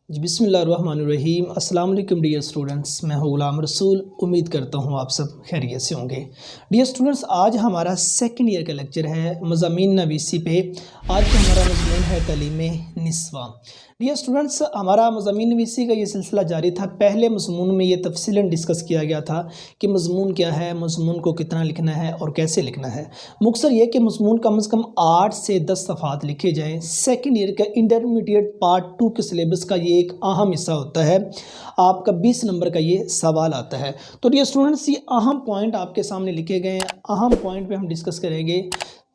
जी बिस्मिल्लाहिर्रहमानिर्रहीम। अस्सलाम वालेकुम डियर स्टूडेंट्स, मैं हूँ गुलाम रसूल। उम्मीद करता हूँ आप सब खैरियत से होंगे। डियर स्टूडेंट्स, आज हमारा सेकंड ईयर का लेक्चर है मज़ामीन नवीसी पे। आज का हमारा मज़मून है तालीम निस्वां। डियर स्टूडेंट्स, हमारा मज़ामीन नवीसी का ये सिलसिला जारी था। पहले मज़मून में ये तफसीलन डिस्कस किया गया था कि मज़मून क्या है, मज़मून को कितना लिखना है और कैसे लिखना है। मुख्तसर ये कि मज़मून कम से कम 8 से 10 सफ़हात लिखे जाएँ। सेकंड ईयर का इंटरमीडिएट पार्ट 2 के सिलेबस का ये एक अहम हिस्सा होता है। आपका 20 नंबर का ये सवाल आता है। तो डियर स्टूडेंट्स, ये अहम पॉइंट आपके सामने लिखे गए हैं। अहम पॉइंट पे हम डिस्कस करेंगे।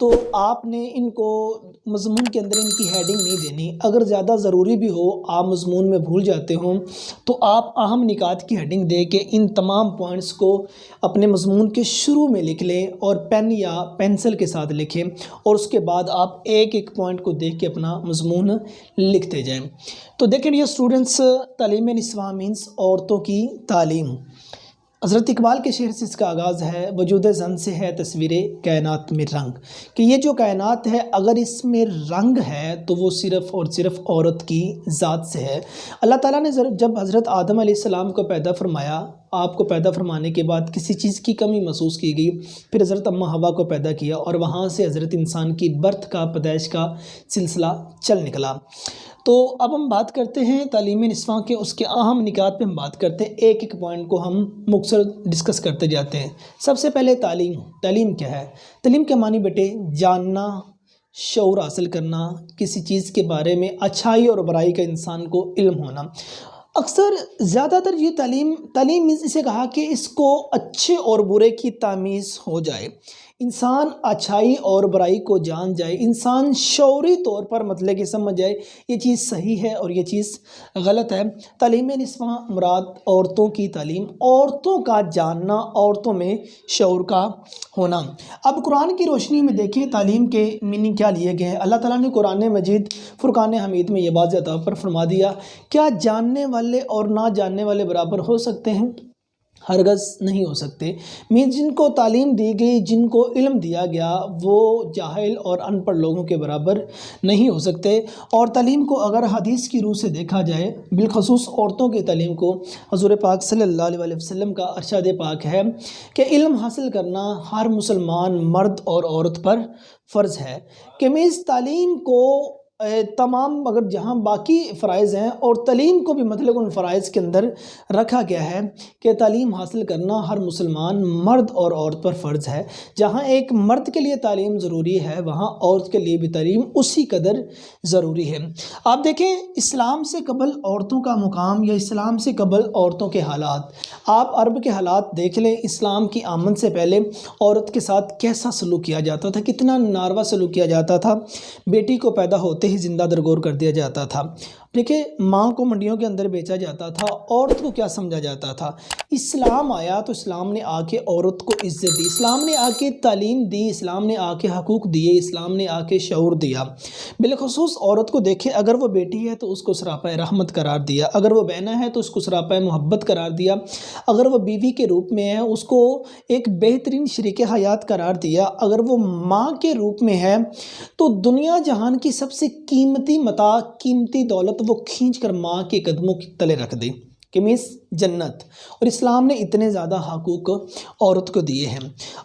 तो आपने इनको मज़मून के अंदर इनकी हेडिंग नहीं देनी। अगर ज़्यादा ज़रूरी भी हो, आप मज़मून में भूल जाते हो, तो आप अहम निकात की हेडिंग दे के इन तमाम पॉइंट्स को अपने मज़मून के शुरू में लिख लें और पेन या पेंसिल के साथ लिखें, और उसके बाद आप एक एक पॉइंट को देख के अपना मज़मून लिखते जाएं। तो देखें डियर स्टूडेंट्स, तालीम निस्वां मीन्स औरतों की तालीम। हज़रत इकबाल के शेर से इसका आगाज़ है। वजूद ज़न से है तस्वीर कायनात में रंग, कि ये जो कायनात है अगर इसमें रंग है तो वो सिर्फ़ और सिर्फ औरत की ज़ात से है। अल्लाह ताला ने जब हज़रत आदम अलैहिस्सलाम को पैदा फरमाया, आपको पैदा फरमाने के बाद किसी चीज़ की कमी महसूस की गई, फिर हज़रत अम्मा हवा को पैदा किया और वहाँ से हज़रत इंसान की बर्थ का, पैदाइश का सिलसिला चल निकला। तो अब हम बात करते हैं तालीम निस्वां के, उसके अहम निकात पे हम बात करते हैं। एक एक पॉइंट को हम मुख्तसर डिस्कस करते जाते हैं। सबसे पहले तालीम। तालीम क्या है? तालीम के मानी बेटे जानना, शऊर हासिल करना, किसी चीज़ के बारे में अच्छाई और बुराई का इंसान को इल्म होना। अक्सर ज़्यादातर ये तालीम इसे कहा कि इसको अच्छे और बुरे की तामीज़ हो जाए, इंसान अच्छाई और बुराई को जान जाए, इंसान शऊरी तौर पर मतलब कि समझ जाए ये चीज़ सही है और ये चीज़ गलत है। तालीम निस्वां मुराद औरतों की तालीम, औरतों का जानना, औरतों में शऊर का होना। अब कुरान की रोशनी में देखें तालीम के मीनिंग क्या लिए गए हैं। अल्लाह ताला ने कुरान मजीद फुरकान हमीद में ये बात ज़्यादा पर फरमा दिया, क्या जानने वाले और ना जानने वाले बराबर हो सकते हैं? हरगज़ नहीं हो सकते। मीन्स जिनको तालीम दी गई, जिनको इल्म दिया गया, वो जाहिल और अनपढ़ लोगों के बराबर नहीं हो सकते। और तालीम को अगर हदीस की रूह से देखा जाए, बिलखसूस औरतों की तालीम को, हुज़ूर पाक सल्लल्लाहु अलैहि वसल्लम का अरशाद पाक है कि इल्म हासिल करना हर मुसलमान मर्द और औरत पर फ़र्ज़ है। कि मीन्स तालीम को तमाम अगर जहाँ बाकी फ़राइज़ हैं और तालीम को भी मतलब उन फ़राइज़ के अंदर रखा गया है कि तालीम हासिल करना हर मुसलमान मर्द और औरत पर फ़र्ज़ है। जहाँ एक मर्द के लिए तालीम ज़रूरी है, वहाँ औरत के लिए भी तालीम उसी कदर ज़रूरी है। आप देखें, इस्लाम से कबल औरतों का मुकाम या इस्लाम से कबल औरतों के हालात, आप अरब के हालात देख लें। इस्लाम की आमद से पहले औरत के साथ कैसा सलूक किया जाता था, कितना नारवा सलूक किया जाता था। बेटी को पैदा होते ही जिंदा दरगोर कर दिया जाता था। देखिए, माँ को मंडियों के अंदर बेचा जाता था। औरत को क्या समझा जाता था? इस्लाम आया तो इस्लाम ने आके औरत को इज्जत दी, इस्लाम ने आके तालीम दी, इस्लाम ने आके हकूक़ दिए, इस्लाम ने आके शऊर दिया। बिलखसूस औरत को देखें, अगर वो बेटी है तो उसको सरापा रहमत करार दिया, अगर वो बहना है तो उसको सरापा मोहब्बत करार दिया, अगर वो बीवी के रूप में है उसको एक बेहतरीन शरीक हयात करार दिया, अगर वो माँ के रूप में है तो दुनिया जहान की सबसे कीमती मता, कीमती दौलत वो खींच कर माँ के कदमों के तले रख दी, कि मीन्स जन्नत। और इस्लाम ने इतने ज़्यादा हकूक़ औरत को दिए हैं।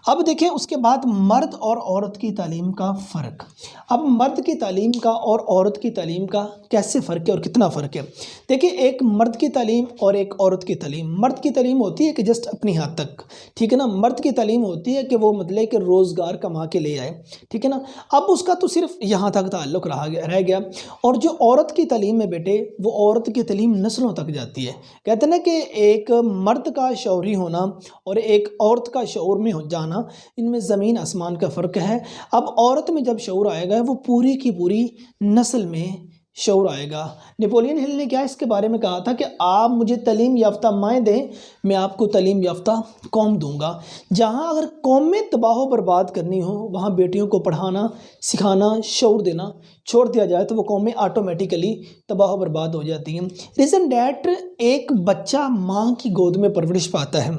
अब देखें, उसके बाद मर्द और औरत की तालीम का फ़र्क। अब मर्द की तालीम का और औरत की तालीम का कैसे फ़र्क है और कितना फ़र्क है? देखिए, एक मर्द की तालीम और एक औरत की तालीम। मर्द की तालीम होती है कि जस्ट अपनी हद तक, ठीक है ना। मर्द की तालीम होती है कि वो मतलब कि रोज़गार कमा के ले आए, ठीक है ना। अब उसका तो सिर्फ यहाँ तक ताल्लुक़ रह गया। और जो औरत की तालीम है बेटे, वो औरत की तालीम नस्लों तक जाती है। कहते हैं ना कि एक मर्द का शौरी होना और एक औरत का शऊर में जाना, इनमें ज़मीन आसमान का फ़र्क है। अब औरत में जब शऊर आएगा, वो पूरी की पूरी नस्ल में शऊर आएगा। नेपोलियन हिल ने क्या इसके बारे में कहा था कि आप मुझे तालीम याफ्ता माएँ दें, मैं आपको तालीम याफ्ता कौम दूंगा। जहाँ अगर कौम में तबाह बर्बाद करनी हो, वहाँ बेटियों को पढ़ाना, सिखाना, शऊर देना छोड़ दिया जाए तो वो कौमें ऑटोमेटिकली तबाह बर्बाद हो जाती हैं। रीज़न डैट एक बच्चा माँ की गोद में परवरिश पाता है,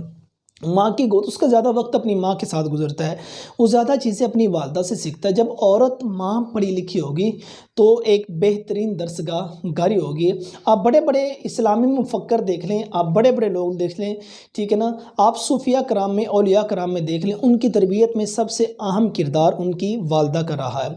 माँ की गोद, उसका ज़्यादा वक्त अपनी माँ के साथ गुजरता है, वो ज़्यादा चीज़ें अपनी वालदा से सीखता है। जब औरत माँ पढ़ी लिखी होगी तो एक बेहतरीन दरसगाहगारी होगी। आप बड़े बड़े इस्लामी मुफक्कर देख लें, आप बड़े बड़े लोग देख लें, ठीक है ना, आप सूफिया कराम में, औलिया कराम में देख लें, उनकी तरबियत में सबसे अहम किरदार उनकी वालदा का रहा है।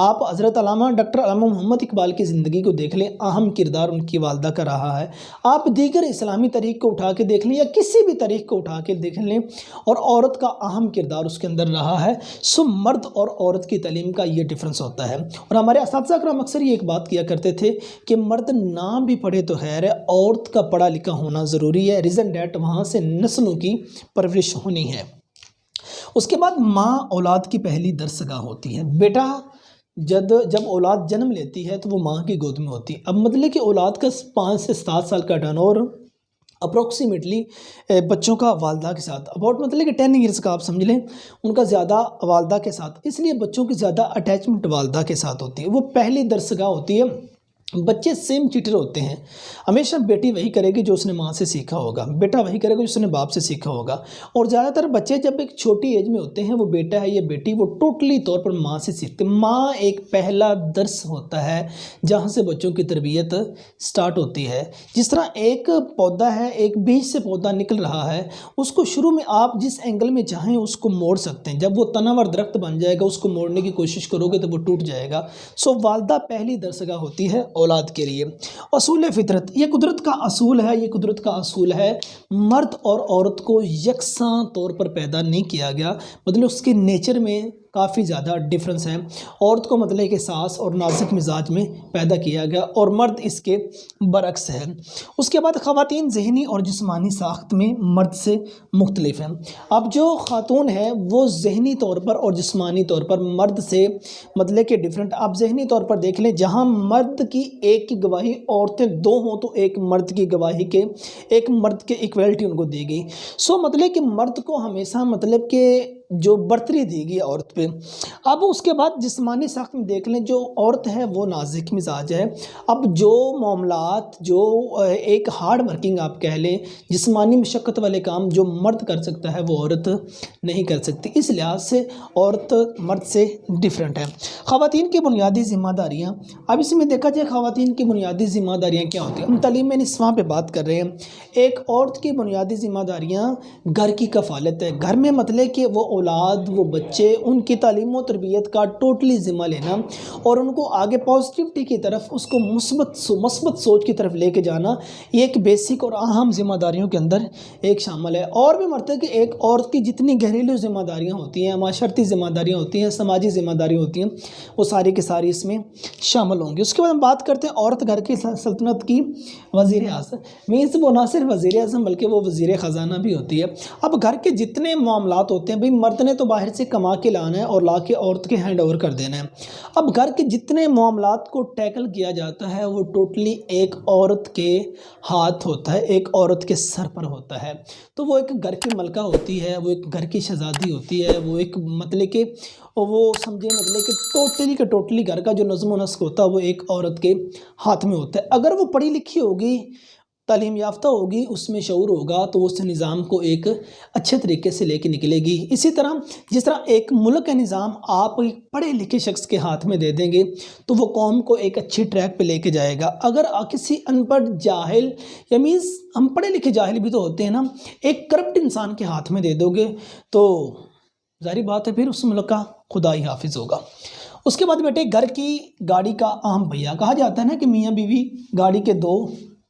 आप हज़रत अल्लामा डॉक्टर अल्लामा मोहम्मद इकबाल की ज़िंदगी को देख लें, अहम किरदार उनकी वालदा का रहा है। आप दीगर इस्लामी तरीक़ को उठा के देख लें या किसी भी तरीक़ को उठा के देख लें, और औरत का अहम किरदार उसके अंदर रहा है। सो मर्द और औरत की तालीम का ये डिफरेंस होता है। और हमारे असातिज़ा कराम अक्सर ये एक बात किया करते थे कि मर्द ना भी पढ़े तो खैर है, औरत का पढ़ा लिखा होना ज़रूरी है, रीज़न डैट वहाँ से नस्लों की परवरिश होनी है। उसके बाद माँ औलाद की पहली दरसगाह होती है। बेटा जब औलाद जन्म लेती है तो वो माँ की गोद में होती है। अब मतलब कि औलाद का 5 से 7 साल का टर्नओवर अप्रोक्सीमेटली बच्चों का वालदा के साथ अबाउट मतलब कि 10 ईयर्स का आप समझ लें, उनका ज़्यादा वालदा के साथ, इसलिए बच्चों की ज़्यादा अटैचमेंट वालदा के साथ होती है। वो पहली दरसगाह होती है। बच्चे सेम चीटर होते हैं, हमेशा बेटी वही करेगी जो उसने माँ से सीखा होगा, बेटा वही करेगा जो उसने बाप से सीखा होगा। और ज़्यादातर बच्चे जब एक छोटी एज में होते हैं, वो बेटा है या बेटी, वो टोटली तौर पर माँ से सीखते हैं। माँ एक पहला दर्स होता है जहाँ से बच्चों की तरबियत स्टार्ट होती है। जिस तरह एक पौधा है, एक बीज से पौधा निकल रहा है, उसको शुरू में आप जिस एंगल में चाहें उसको मोड़ सकते हैं। जब वो तनावर दरख्त बन जाएगा, उसको मोड़ने की कोशिश करोगे तो वो टूट जाएगा। सो वालदा पहली दरसगाह होती है औलाद के लिए। असूल फितरत, ये कुदरत का असूल है, ये कुदरत का असूल है। मर्द और औरत को यकसां तौर पर पैदा नहीं किया गया, मतलब उसके नेचर में काफ़ी ज़्यादा डिफरेंस है। औरत को मतलब कि सास और नाजुक मिजाज में पैदा किया गया और मर्द इसके बरक्स है। उसके बाद ख़वातीन ज़हनी और जिस्मानी साख्त में मर्द से मुख्तलिफ हैं। अब जो ख़ातून है वो ज़हनी तौर पर और जिस्मानी तौर पर मर्द से मतलब कि डिफरेंट। आप ज़हनी तौर पर देख लें, जहाँ मर्द की एक की गवाही औरतें 2 हों तो एक मर्द की गवाही के, एक मर्द के इक्वलिटी उनको दी गई। सो मतलब कि मर्द को हमेशा मतलब कि जो बर्तरी दी गई औरत पे। अब उसके बाद जिस्मानी साख्त में देख लें, जो औरत है वो नाजुक मिजाज है। अब जो मामलात जो एक हार्ड वर्किंग आप कह लें, जिस्मानी मशक्क़त वाले काम जो मर्द कर सकता है वो औरत नहीं कर सकती। इस लिहाज से औरत मर्द से डिफरेंट है। ख़वातीन की बुनियादी ज़िम्मेदारियाँ, अब इसमें देखा जाए ख़वातीन की बुनियादी ज़िम्मेदारियाँ क्या होती हैं। हम तालीम में निस्वां पे बात कर रहे हैं। एक औरत की बुनियादी ज़िम्मेदारियाँ घर की कफ़ालत है। घर में मतलब कि वो औलाद, वो बच्चे, उनकी तालीम और तरबियत का टोटली ज़िम्मा लेना और उनको आगे पॉजिटिविटी की तरफ, उसको मुस्बत सोच की तरफ लेके जाना, ये एक बेसिक और अहम ज़िम्मेदारियों के अंदर एक शामिल है। और भी मरते हैं कि एक औरत की जितनी घरेलू ज़िम्मेदारियाँ होती हैं, माशरती ज़िम्मेदारियाँ होती हैं, समाजी ज़िम्मेदारियाँ होती हैं, वो सारी की सारी इसमें शामिल होंगी। उसके बाद हम बात करते हैं औरत घर की सल्तनत की वज़ीर आज़म। मीन्स वो ना सिर्फ वज़ीर आज़म बल्कि वो वज़ीर ख़जाना भी होती है। अब घर के जितने मामलात होते हैं, भाई मर्द ने तो बाहर से कमा के लाना है और ला के औरत के हैंड ओवर कर देना है। अब घर के जितने मामलात को टैकल किया जाता है वो टोटली एक औरत के हाथ होता है, एक औरत के सर पर होता है। तो वो एक घर की मलका होती है, वो एक घर की शहज़ादी होती है, वो एक मतलब कि वो समझे मतलब कि टोटली घर का जो नज़्म व नस्क होता है वो एक औरत के हाथ में होता है। अगर वो पढ़ी लिखी होगी, तालीम याफ्ता होगी, उसमें शऊर होगा, तो उस निज़ाम को एक अच्छे तरीके से लेके निकलेगी। इसी तरह जिस तरह एक मुल्क का निज़ाम आप एक पढ़े लिखे शख्स के हाथ में दे देंगे तो वो कौम को एक अच्छी ट्रैक पे लेके जाएगा। अगर किसी अनपढ़ जाहिल या मीन्स हम पढ़े लिखे जाहिल भी तो होते हैं ना, एक करप्ट इंसान के हाथ में दे दोगे तो जाहिर बात है फिर उस मुल्क का खुदा ही हाफिज़ होगा। उसके बाद बेटे घर की गाड़ी का अहम पहिया, कहा जाता है ना कि मियाँ बीवी गाड़ी के 2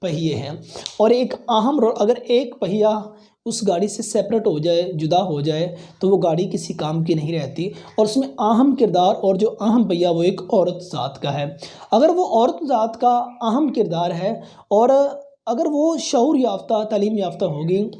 पहिए हैं और एक अहम रोल, अगर एक पहिया उस गाड़ी से सेपरेट हो जाए, जुदा हो जाए, तो वो गाड़ी किसी काम की नहीं रहती। और उसमें अहम किरदार और जो अहम पहिया वो एक औरत ज़ात का है। अगर वो औरत ज़ात का अहम किरदार है और अगर वो शऊर याफ्ता, तालीम याफ्ता होगी,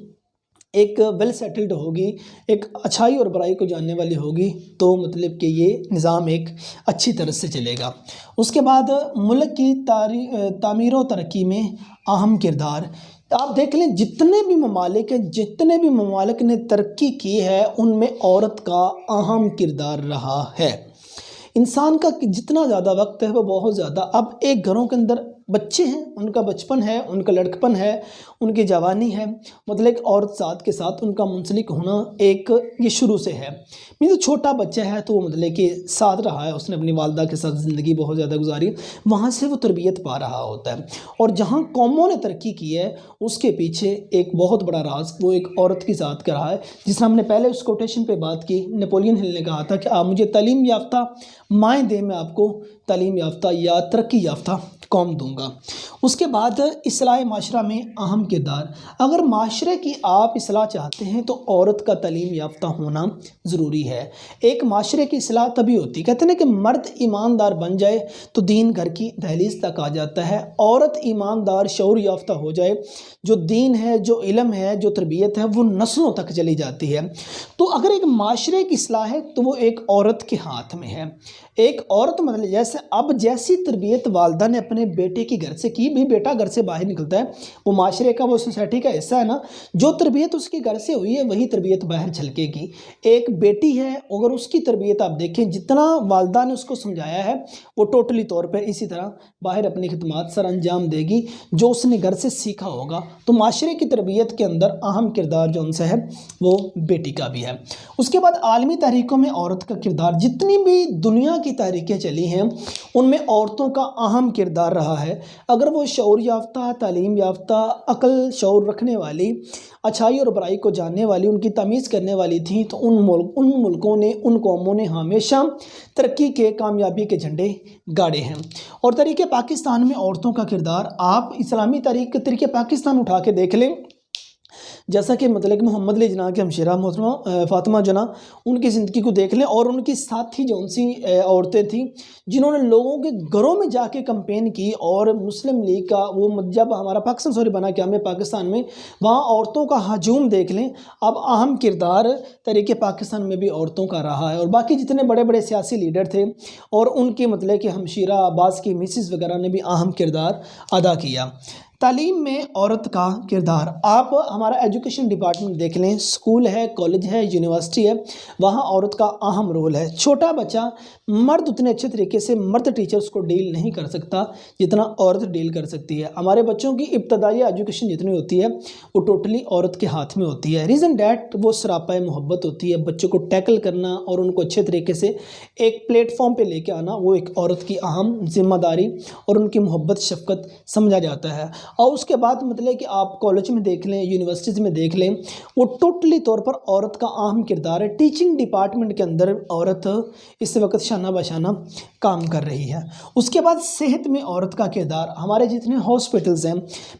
एक वेल सेटल्ड होगी, एक अच्छाई और बुराई को जानने वाली होगी, तो मतलब कि ये निज़ाम एक अच्छी तरह से चलेगा। उसके बाद मुल्क की तामीर और तरक्की में अहम किरदार, आप देख लें जितने भी ममालिक हैं, जितने भी ममालिक ने तरक्की की है उनमें औरत का अहम किरदार रहा है। इंसान का जितना ज़्यादा वक्त है वो बहुत ज़्यादा, अब एक घरों के अंदर बच्चे हैं, उनका बचपन है, उनका लड़कपन है, उनकी जवानी है, मतलब एक औरत साथ के साथ उनका मुंसलिक होना एक ये शुरू से है। मीन छोटा बच्चा है तो वो मतलब कि साथ रहा है, उसने अपनी वालदा के साथ ज़िंदगी बहुत ज़्यादा गुजारी, वहाँ से वो तरबियत पा रहा होता है। और जहाँ कौमों ने तरक्की की है उसके पीछे एक बहुत बड़ा राज वो एक औरत की ज़ात का रहा है, जिसने हमने पहले उस कोटेशन पे बात की। नेपोलियन हिल ने कहा था कि आप मुझे तालीम याफ्ता माएँ दें, मैं आपको तालीम याफ्ता या तरक्की याफ्ता कौम दूंगा। उसके बाद इस्लाह माशरा में अहम किरदार। अगर माशरे की आप इस्लाह चाहते हैं तो औरत का तालीम याफ्ता होना ज़रूरी है। एक माशरे की इस्लाह तभी होती, कहते हैं कि मर्द ईमानदार बन जाए तो दीन घर की दहलीज तक आ जाता है। औरत ईमानदार शऊर याफ्ता हो जाए, जो दीन है, जो इल्म है, जो तरबियत है, वो नस्लों तक चली जाती है। तो अगर एक माशरे की इस्लाह है तो वो एक औरत के हाथ में है। एक औरत मतलब जैसे अब जैसी तरबियत वालदा ने अपने बेटे की घर से की, भी बेटा घर से बाहर निकलता है, वो माशरे का, वो सोसाइटी का हिस्सा है ना, जो तरबियत उसके घर से हुई है वही तरबियत बाहर झलकेगी। एक बेटी है, अगर उसकी तरबियत आप देखें, जितना वालदा ने उसको समझाया है वो टोटली तौर पर इसी तरह बाहर अपनी खिदमत सर अंजाम देगी जो उसने घर से सीखा होगा। तो माशरे की तरबियत के अंदर अहम किरदार जो उनसे है वो बेटी का भी है। उसके बाद आलमी तहरीकों में औरत का किरदार, जितनी भी दुनिया की तहरीकें चली हैं उनमें औरतों का अहम किरदार रहा है। अगर वो शऊर याफ्ता, तालीम याफ्ता, अकल शऊर रखने वाली, अच्छाई और बुराई को जानने वाली, उनकी तमीज़ करने वाली थी, तो उन मुल्कों ने, उन कौमों ने हमेशा तरक्की के, कामयाबी के झंडे गाड़े हैं। और तरीके पाकिस्तान में औरतों का किरदार, आप इस्लामी तरीके पाकिस्तान उठा के देख लें, जैसा कि मतलब कि मोहम्मद अली जना के हमशेरा मोहतरमा फ़ातिमा जना, उनकी ज़िंदगी को देख लें, और उनकी साथी जो उनसी औरतें थीं जिन्होंने लोगों के घरों में जाके कैंपेन की, और मुस्लिम लीग का वो जब हमारा पाकिस्तान बना क्या में पाकिस्तान में, वहाँ औरतों का हजूम देख लें। अब अहम किरदार तरीके पाकिस्तान में भी औरतों का रहा है। और बाकी जितने बड़े बड़े सियासी लीडर थे और उनके मतलब कि हमशीरा अब्बास की मिसिस वगैरह ने भी अहम किरदार अदा किया। तालीम में औरत का किरदार, आप हमारा एजुकेशन डिपार्टमेंट देख लें, स्कूल है, कॉलेज है, यूनिवर्सिटी है, वहाँ औरत का अहम रोल है। छोटा बच्चा, मर्द उतने अच्छे तरीके से मर्द टीचर्स को डील नहीं कर सकता जितना औरत डील कर सकती है। हमारे बच्चों की इब्तदाई एजुकेशन जितनी होती है वो टोटली औरत के हाथ में होती है। रीज़न डैट वो सरापाए मोहब्बत होती है। बच्चों को टैकल करना और उनको अच्छे तरीके से एक प्लेटफॉर्म पर लेके आना वो एक औरत की अहम जिम्मेदारी और उनकी मोहब्बत शफ़क़त समझा जाता है। और उसके बाद मतलब कि आप कॉलेज में देख लें, यूनिवर्सिटीज़ में देख लें, वो टोटली तौर पर औरत का अहम किरदार है। टीचिंग डिपार्टमेंट के अंदर औरत इस वक्त शाना बशाना काम कर रही है। उसके बाद सेहत में औरत का किरदार, हमारे जितने हॉस्पिटल्स हैं,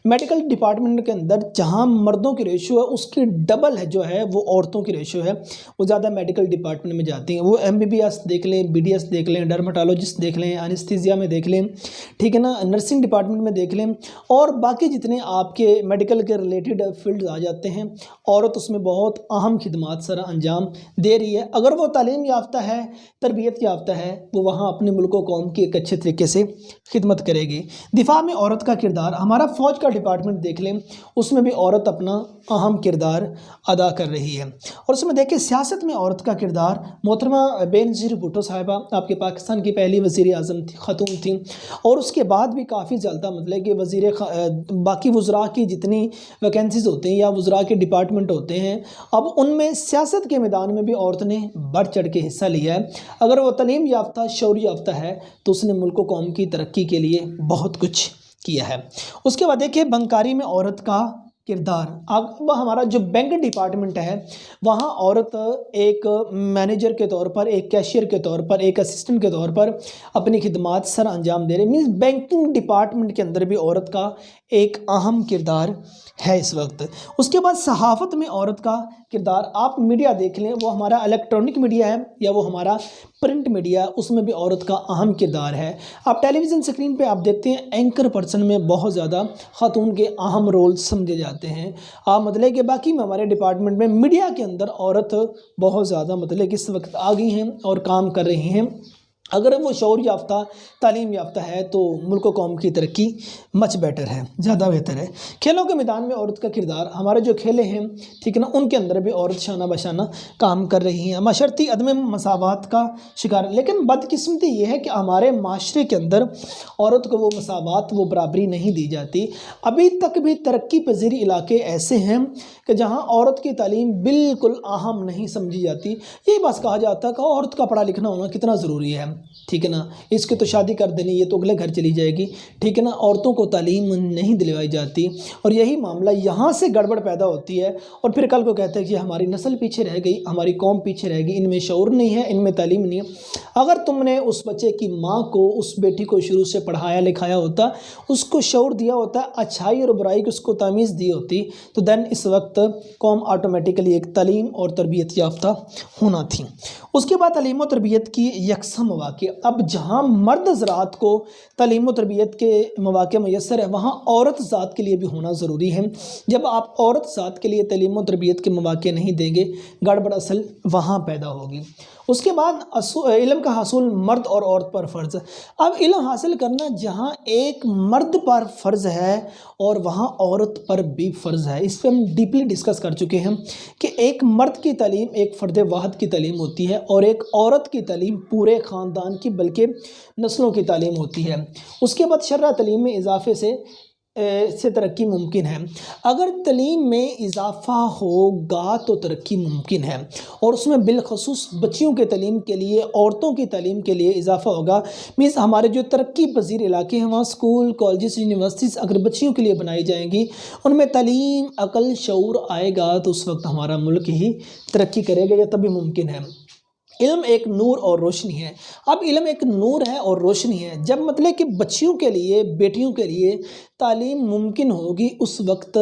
मेडिकल डिपार्टमेंट के अंदर जहां मर्दों की रेशो है उसकी डबल है जो है वो औरतों की रेशो है, वो ज़्यादा मेडिकल डिपार्टमेंट में जाती हैं। वो MBBS देख लें, BDS देख लें, डर्माटोलॉजिस्ट देख लें, एनेस्थीसिया में देख लें, ठीक है ना, नर्सिंग डिपार्टमेंट में देख लें, और बाकी जितने आपके मेडिकल के रिलेटेड फील्ड आ जाते हैं, औरत उसमें बहुत अहम खिदमत सर अंजाम दे रही है। अगर वो तालीम याफ्ता है, तरबियत याफ्ता है, वो वहाँ अपने मुल्क कौम की एक अच्छे तरीके से खिदमत करेगी। दिफा में औरत का किरदार, हमारा फ़ौज का डिपार्टमेंट देख लें, उसमें भी औरत अपना अहम किरदार अदा कर रही है। और उसमें देखें सियासत में औरत का किरदार, मोहतरमा बेनज़ीर भुट्टो साहिबा आपके पाकिस्तान की पहली वज़ीर आज़म ख़तून थी, और उसके बाद भी काफ़ी ज़्यादा मतलब कि बाकी वज़रा की जितनी वैकेंसीज़ होती हैं या वज़रा के डिपार्टमेंट होते हैं, अब उनमें सियासत के मैदान में भी औरत ने बढ़ चढ़ के हिस्सा लिया है। अगर वो तालीम याफ्ता, शऊर याफ्ता है तो उसने मुल्क कौम की तरक्की के लिए बहुत कुछ किया है। उसके बाद देखिए बंकारी में औरत का किरदार, अब हमारा जो बैंक डिपार्टमेंट है वहाँ औरत एक मैनेजर के तौर पर, एक कैशियर के तौर पर, एक असिस्टेंट के तौर पर अपनी खिदमत सर अंजाम दे रही। मीन्स बैंकिंग डिपार्टमेंट के अंदर भी औरत का एक अहम किरदार है इस वक्त। उसके बाद सहाफ़त में औरत का किरदार, आप मीडिया देख लें, वो हमारा इलेक्ट्रॉनिक मीडिया है या वो हमारा प्रिंट मीडिया, उसमें भी औरत का अहम किरदार है। आप टेलीविज़न स्क्रीन पे आप देखते हैं एंकर पर्सन में बहुत ज़्यादा ख़ातून के अहम रोल समझे जाते हैं। आप मतलब कि बाकी में हमारे डिपार्टमेंट में मीडिया के अंदर औरत बहुत ज़्यादा मतलब कि इस वक्त आ गई हैं और काम कर रही हैं। अगर वो शऊर याफ्ता तालीम याफ्ता है तो मुल्क व कौम की तरक्की मच बेटर है, ज़्यादा बेहतर है। खेलों के मैदान में औरत का किरदार, हमारे जो खेले हैं ठीक है ना, उनके अंदर भी औरत शाना बशाना काम कर रही हैं, मशर्ती अदम मसावात का शिकार। लेकिन बदकिस्मती ये है कि हमारे माशरे के अंदर औरत को वो मसावात, वो बराबरी नहीं दी जाती। अभी तक भी तरक्की पजीर इलाके ऐसे हैं कि जहाँ औरत की तालीम बिल्कुल अहम नहीं समझी जाती। यही बस कहा जाता है कि औरत का पढ़ा लिखना होना कितना ज़रूरी है, ठीक है ना, इसकी तो शादी कर देनी, ये तो अगले घर चली जाएगी, ठीक है ना। औरतों को तालीम नहीं दिलवाई जाती और यही मामला यहाँ से गड़बड़ पैदा होती है और फिर कल को कहते हैं कि हमारी नस्ल पीछे रह गई, हमारी कौम पीछे रह गई, इनमें शऊर नहीं है, इनमें तालीम नहीं है। अगर तुमने उस बच्चे की माँ को, उस बेटी को शुरू से पढ़ाया लिखाया होता, उसको शऊर दिया होता, अच्छाई और बुराई की उसको तमीज़ दी होती, तो देन इस वक्त कौम ऑटोमेटिकली एक तालीम और तरबियत याफ्ता होना थी। उसके बाद तालीम और तरबियत की यकसा मौक़े। अब जहाँ मर्द ज़रात को तालीम और तरबियत के मौक़े मैसर है, वहाँ औरत ज़ात के लिए भी होना ज़रूरी है। जब आप औरत ज़ात के लिए तालीम और तरबियत के मौक़े नहीं देंगे, गड़बड़ असल वहाँ पैदा होगी। उसके बाद इल्म का हासिल मर्द और औरत पर फ़र्ज़। अब इल्म हासिल करना जहाँ एक मर्द पर फ़र्ज़ है और वहाँ औरत पर भी फ़र्ज़ है। इस पर हम डीपली डिस्कस कर चुके हैं कि एक मर्द की तालीम एक फ़र्द वाहिद की तालीम होती है और एक औरत की तालीम पूरे ख़ानदान की बल्कि नस्लों की तालीम होती है। उसके बाद शर्अ तालीम में इजाफ़े से तरक्की मुमकिन है। अगर तालीम में इजाफ़ा होगा तो तरक्की मुमकिन है और उसमें बिलखसूस बच्चियों के तालीम के लिए, औरतों की तालीम के लिए इजाफ़ा होगा। मीन्स हमारे जो तरक्की पजीर इलाके हैं वहाँ स्कूल, कॉलेजेस, यूनिवर्सिटीज़ अगर बच्चियों के लिए बनाई जाएंगी, उनमें तालीम, अकल, शऊर आएगा तो उस वक्त हमारा मुल्क ही तरक्की करेगा, या तभी मुमकिन है। इल्म एक नूर और रोशनी है। अब इल्म एक नूर है और रोशनी है। जब मतलब कि बच्चियों के लिए, बेटियों के लिए तालीम मुमकिन होगी, उस वक्त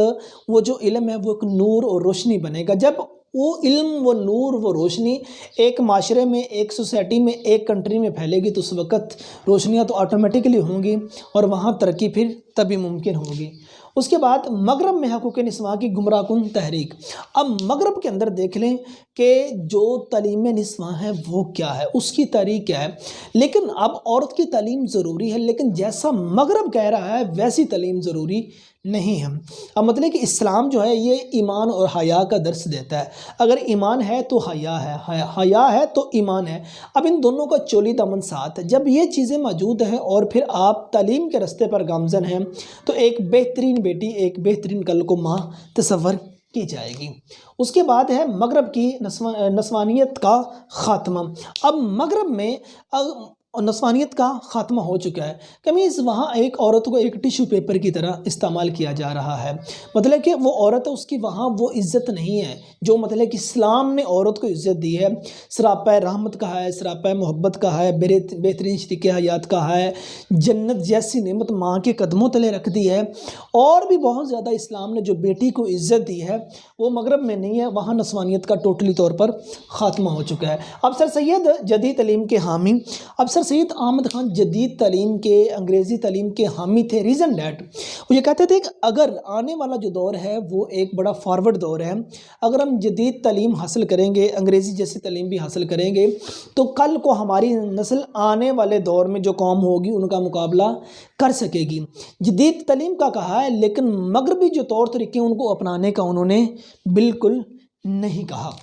वो जो इल्म है वो एक नूर और रोशनी बनेगा। जब वो इल्म, वो नूर, वो रोशनी एक माशरे में, एक सोसाइटी में, एक कंट्री में फैलेगी तो उस वक्त रोशनियाँ तो ऑटोमेटिकली होंगी और वहाँ तरक्की फिर तभी मुमकिन होगी। उसके बाद मगरब में हकूक़ निस्वां की गुमराहकुन तहरीक। अब मगरब के अंदर देख लें कि जो तालीम निस्वां है वो क्या है, उसकी तहरीक क्या है। लेकिन अब औरत की तालीम ज़रूरी है, लेकिन जैसा मगरब कह रहा है वैसी तालीम ज़रूरी नहीं है। अब मतलब कि इस्लाम जो है ये ईमान और हया का दर्स देता है। अगर ईमान है तो हया है, हया है तो ईमान है। अब इन दोनों का चोली दामन साथ है। जब ये चीज़ें मौजूद हैं और फिर आप तालीम के रास्ते पर गामज़न हैं तो एक बेहतरीन बेटी, एक बेहतरीन कल को माँ तसव्वुर की जाएगी। उसके बाद है मगरब की नस्वानियत का ख़ात्मा। अब मगरब में और नस्वानियत का ख़ात्मा हो चुका है। कमीज़ वहाँ एक औरत को एक टिश्यू पेपर की तरह इस्तेमाल किया जा रहा है। मतलब कि वो औरत है, उसकी वहाँ वो इज़्ज़त नहीं है जो मतलब कि इस्लाम ने औरत को इज़्ज़त दी है। सरापा रहमत का है, सरापा मोहब्बत का है, बेहतरीन शरीके हयात का है, जन्नत जैसी नेमत माँ के कदमों तले रख दी है। और भी बहुत ज़्यादा इस्लाम ने जो बेटी को इज़्ज़त दी है वो मगरब में नहीं है। वहाँ नस्वानियत का टोटली तौर पर ख़ात्मा हो चुका है। अब सर सैयद जदीद तालीम के हामी, अब सर सैयद अहमद ख़ान जदीद तालीम के, अंग्रेज़ी तालीम के हामी थे। रीज़न डैट वो ये कहते थे कि अगर आने वाला जो दौर है वो एक बड़ा फॉरवर्ड दौर है, अगर हम जदीद तालीम हासिल करेंगे, अंग्रेज़ी जैसी तालीम भी हासिल करेंगे तो कल को हमारी नस्ल आने वाले दौर में जो कौम होगी उनका मुकाबला कर सकेगी। जदीद तालीम का कहा है, लेकिन मगरबी जो तौर तरीके उनको अपनाने का उन्होंने बिल्कुल नहीं कहा।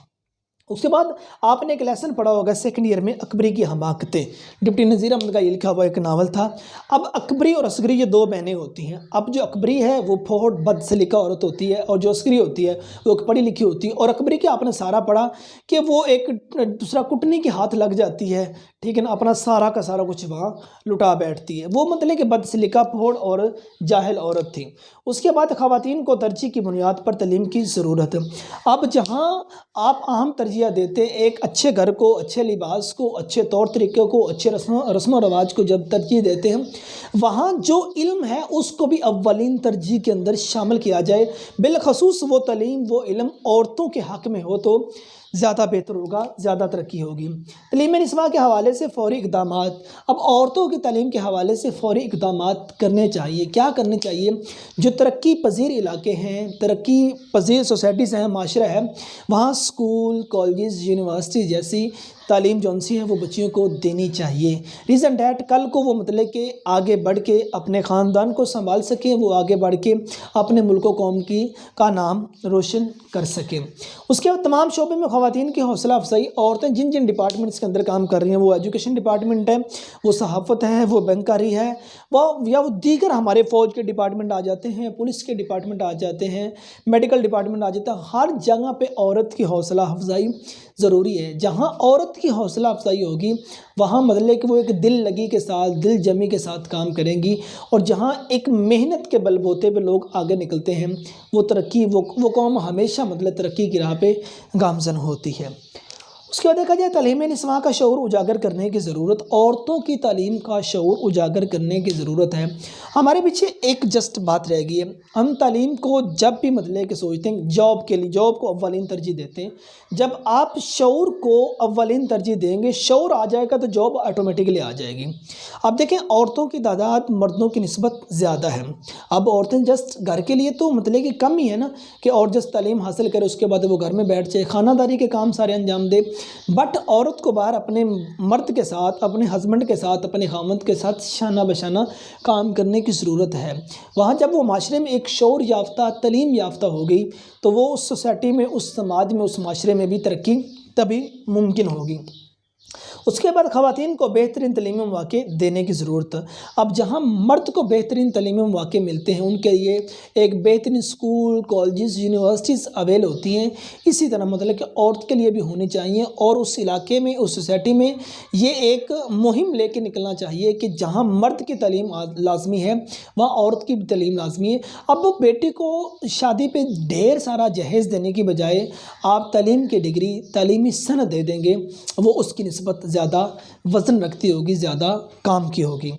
उसके बाद आपने एक लेसन पढ़ा होगा सेकंड ईयर में, अकबरी की हमाकतें। डिप्टी नज़ीर अहमद का ये लिखा हुआ एक नावल था। अब अकबरी और असगरी ये दो बहनें होती हैं। अब जो अकबरी है वो बहुत बद सलीका औरत होती है और जो असगरी होती है वो एक पढ़ी लिखी होती है। और अकबरी के आपने सारा पढ़ा कि वो एक दूसरा कुटनी के हाथ लग जाती है, ठीक है ना, अपना सारा का सारा कुछ वहाँ लुटा बैठती है। वो मतलब कि बद सलीका फोड़ और जाहिल औरत थी। उसके बाद ख़वातीन को तरजीह की बुनियाद पर तालीम की ज़रूरत है। अब जहाँ आप अहम तरजीह देते एक अच्छे घर को, अच्छे लिबास को, अच्छे तौर तरीक़े को, अच्छे रस्म व रवाज को जब तरजीह देते हैं, वहाँ जो इल्म है उसको भी अव्वलीन तरजीह के अंदर शामिल किया जाए। बिलखसूस वो तालीम, वो इल्म औरतों के हक़ में हो तो ज़्यादा बेहतर होगा, ज़्यादा तरक्की होगी। तालीम निस्वां के हवाले से फ़ौरी इक़दामात। अब औरतों की तालीम के हवाले से फ़ौरी इक़दामात करने चाहिए। क्या करने चाहिए? जो तरक्की पजीर इलाके हैं, तरक्की पजीर सोसाइटीज़ हैं, माशरा है, वहाँ स्कूल, कॉलेज, यूनिवर्सिटी जैसी तालीम जौन सी है वो बच्चियों को देनी चाहिए। रीज़न डैट कल को वो मतलब कि आगे बढ़ के अपने ख़ानदान को संभाल सकें, वो आगे बढ़ के अपने मुल्क कौम का नाम रोशन कर सकें। उसके बाद तमाम शोबे में ख़वातीन की हौसला अफजाई, औरतें जिन जिन डिपार्टमेंट्स के अंदर काम कर रही हैं, वो एजुकेशन डिपार्टमेंट है, वो सहाफ़त है, वो बैंकारी है, वो दीगर हमारे फ़ौज के डिपार्टमेंट आ जाते हैं, पुलिस के डिपार्टमेंट आ जाते हैं, मेडिकल डिपार्टमेंट आ जाता है। हर जगह पे औरत की हौसला अफजाई ज़रूरी है। जहाँ औरत की हौसला अफजाई होगी वहाँ मतलब कि वो एक दिल लगी के साथ, दिल जमी के साथ काम करेंगी, और जहाँ एक मेहनत के बलबूते पे लोग आगे निकलते हैं वो तरक्की, वो कौम हमेशा मतलब तरक्की की राह पे गामज़न होती है। उसके बाद देखा जाए तालीम निस्वां का शऊर उजागर करने की ज़रूरत, औरतों की तालीम का शऊर उजागर करने की ज़रूरत है। हमारे पीछे एक जस्ट बात रह गई है, हम तालीम को जब भी मतलब कि सोचते हैं जॉब के लिए, जॉब को अव्वलीन तरजीह देते हैं। जब आप शऊर को अव्वलीन तरजीह देंगे, शऊर आ जाएगा तो जॉब ऑटोमेटिकली आ जाएगी। अब देखें औरतों की तादाद मर्दों की निस्बत ज़्यादा है। अब औरतें जस्ट घर के लिए तो मतलब कि कम ही है ना, कि और जस्ट तालीम हासिल करे उसके बाद वो घर में बैठ जाए, खानादारी के काम सारे अंजाम दे, बट औरत को बाहर अपने मर्द के साथ, अपने हस्बैंड के साथ, अपने खामद के साथ शाना बशाना काम करने की ज़रूरत है। वहाँ जब वो माशरे में एक शऊर याफ्ता, तालीम याफ्ता हो गई तो वो उस सोसाइटी में, उस समाज में, उस माशरे में भी तरक्की तभी मुमकिन होगी। उसके बाद ख़वातीन को बेहतरीन तालीमी मौक़े देने की ज़रूरत। अब जहाँ मर्द को बेहतरीन तालीमी मौक़े मिलते हैं उनके लिए एक बेहतरीन स्कूल, कॉलेजेस, यूनिवर्सिटीज़ अवेल होती हैं, इसी तरह मतलब कि औरत के लिए भी होनी चाहिए। और उस इलाके में, उस सोसाइटी में ये एक मुहिम लेके निकलना चाहिए कि जहाँ मर्द की तालीम लाजमी है वहाँ औरत की भी तालीम लाजमी है। अब बेटी को शादी पे ढेर सारा जहेज़ देने की बजाय आप तालीम की डिग्री, तालीमी सनद दे देंगे, वो उसकी निस्बत ज़्यादा वज़न रखती होगी, ज़्यादा काम की होगी।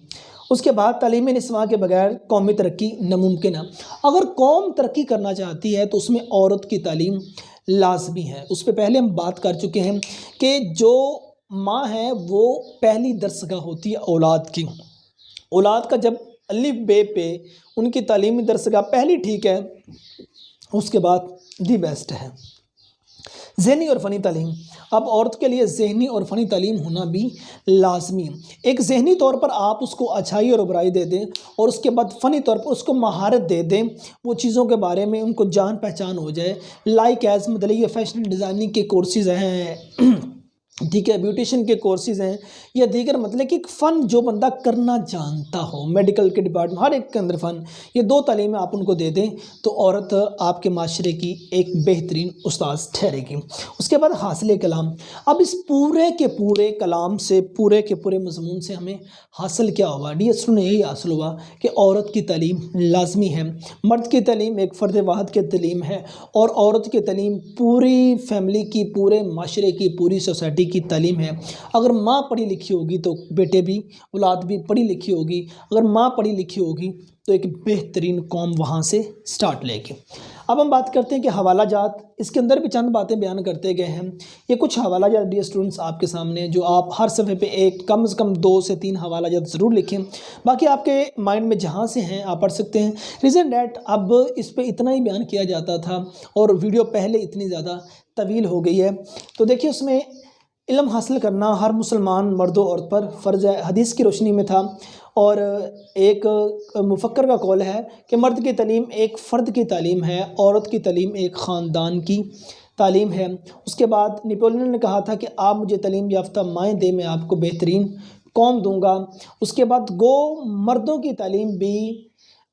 उसके बाद तालीम निस्वां के बगैर कौमी तरक्की नामुमकिन है। अगर कौम तरक्की करना चाहती है तो उसमें औरत की तालीम लाजमी है। उस पर पहले हम बात कर चुके हैं कि जो माँ है वो पहली दरसगाह होती है औलाद की। औलाद का जब अलिफ बे पे उनकी तालीमी दरसगाह पहली ठीक है, उसके बाद दी बेस्ट है ज़हनी और फ़नी तालीम। अब औरत के लिए ज़हनी और फ़नी तालीम होना भी लाजमी है। एक ज़हनी तौर पर आप उसको अच्छाई और बुराई दे दें, और उसके बाद फ़नी तौर पर उसको महारत दे दें, वो चीज़ों के बारे में उनको जान पहचान हो जाए। लाइक एज़ मतलब ये फैशन डिज़ाइनिंग के कोर्सेज़ हैं, ठीक है, ब्यूटिशियन के कोर्सेज़ हैं, या दीगर मतलब कि एक फ़न जो बंदा करना जानता हो, मेडिकल के डिपार्टमेंट हर एक के अंदर फ़न, ये दो तालीमें आप उनको दे दें तो औरत आपके माशरे की एक बेहतरीन उस्ताद ठहरेगी। उसके बाद हासिल कलाम। अब इस पूरे के पूरे कलाम से, पूरे के पूरे मज़मून से हमें हासिल क्या होगा? डी स्टूडेंट यही हासिल हुआ कि औरत की तालीम लाजमी है। मर्द की तालीम एक फ़र्द वाहिद की तालीम है, और औरत की तालीम पूरी फैमिली की, पूरे माशरे की, पूरी सोसाइटी की तालीम है। अगर माँ पढ़ी लिखी होगी तो बेटे भी, औलाद भी पढ़ी लिखी होगी। अगर माँ पढ़ी लिखी होगी तो एक बेहतरीन कौम वहाँ से स्टार्ट लेगी। अब हम बात करते हैं कि हवाला जात, इसके अंदर भी चंद बातें बयान करते गए हैं। ये कुछ हवाला जात डियर स्टूडेंट्स आपके सामने, जो आप हर सफ़े पे एक कम से कम 2 से 3 हवाला जात ज़रूर लिखें। बाकी आपके माइंड में जहाँ से हैं आप पढ़ सकते हैं। रीज़न डैट अब इस पर इतना ही बयान किया जाता था और वीडियो पहले इतनी ज़्यादा तवील हो गई है। तो देखिए उसमें इल्म हासिल करना हर मुसलमान मर्द और औरत पर फ़र्ज़ है, हदीस की रोशनी में था। और एक मुफक्कर का कौल है कि मर्द की तालीम एक फ़र्द की तालीम है, औरत की तालीम एक ख़ानदान की तालीम है। उसके बाद नेपोलियन ने कहा था कि आप मुझे तालीम याफ्ता माएँ दें, मैं आपको बेहतरीन कौम दूँगा। उसके बाद गो मर्दों की तालीम भी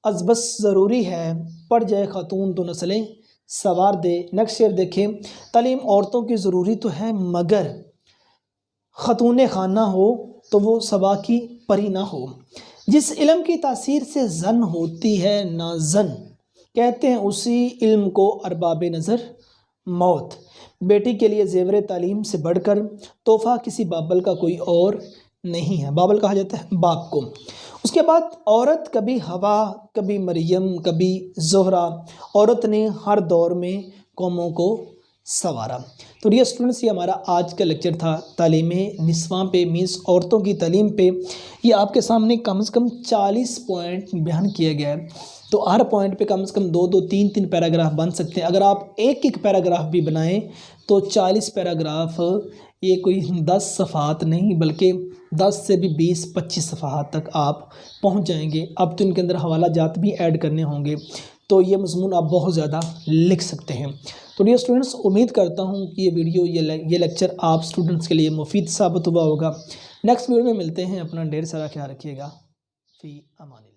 अज़बस ज़रूरी है, पढ़ जाए खातून तो नस्लें सवार दे। नेक्स्ट शेर देखें, तालीम औरतों की ज़रूरी तो है मगर ख़तून खाना हो तो वो सबा की परी ना हो। जिस इल्म की तासीर से जन होती है ना जन, कहते हैं उसी इल्म को अरबाब नज़र मौत। बेटी के लिए ज़ेवर तालीम से बढ़कर तोहफ़ा किसी बाबल का कोई और नहीं है। बाबल कहा जाता है बाप को। उसके बाद औरत कभी हवा, कभी मरियम, कभी ज़ोहरा, औरत ने हर दौर में कौमों को सवारा। तो डियर स्टूडेंट्स ये हमारा आज का लेक्चर था तालीम निस्वां पे, मीन्स औरतों की तालीम पे। ये आपके सामने कम से कम 40 पॉइंट बयान किया गया है। तो हर पॉइंट पे कम से कम 2-2, 3-3 पैराग्राफ बन सकते हैं। अगर आप एक एक पैराग्राफ भी बनाएं तो 40 पैराग्राफ ये कोई 10 सफ़हात नहीं बल्कि 10 से भी 20-25 सफ़हात तक आप पहुंच जाएंगे। अब तो इनके अंदर हवाला जात भी ऐड करने होंगे, तो ये मज़मून आप बहुत ज़्यादा लिख सकते हैं। तो डियर स्टूडेंट्स, उम्मीद करता हूँ कि ये वीडियो ये लेक्चर आप स्टूडेंट्स के लिए मुफीद साबित हुआ होगा। नेक्स्ट वीडियो में मिलते हैं। अपना ढेर सारा ख्याल रखिएगा। फ़ी अमान।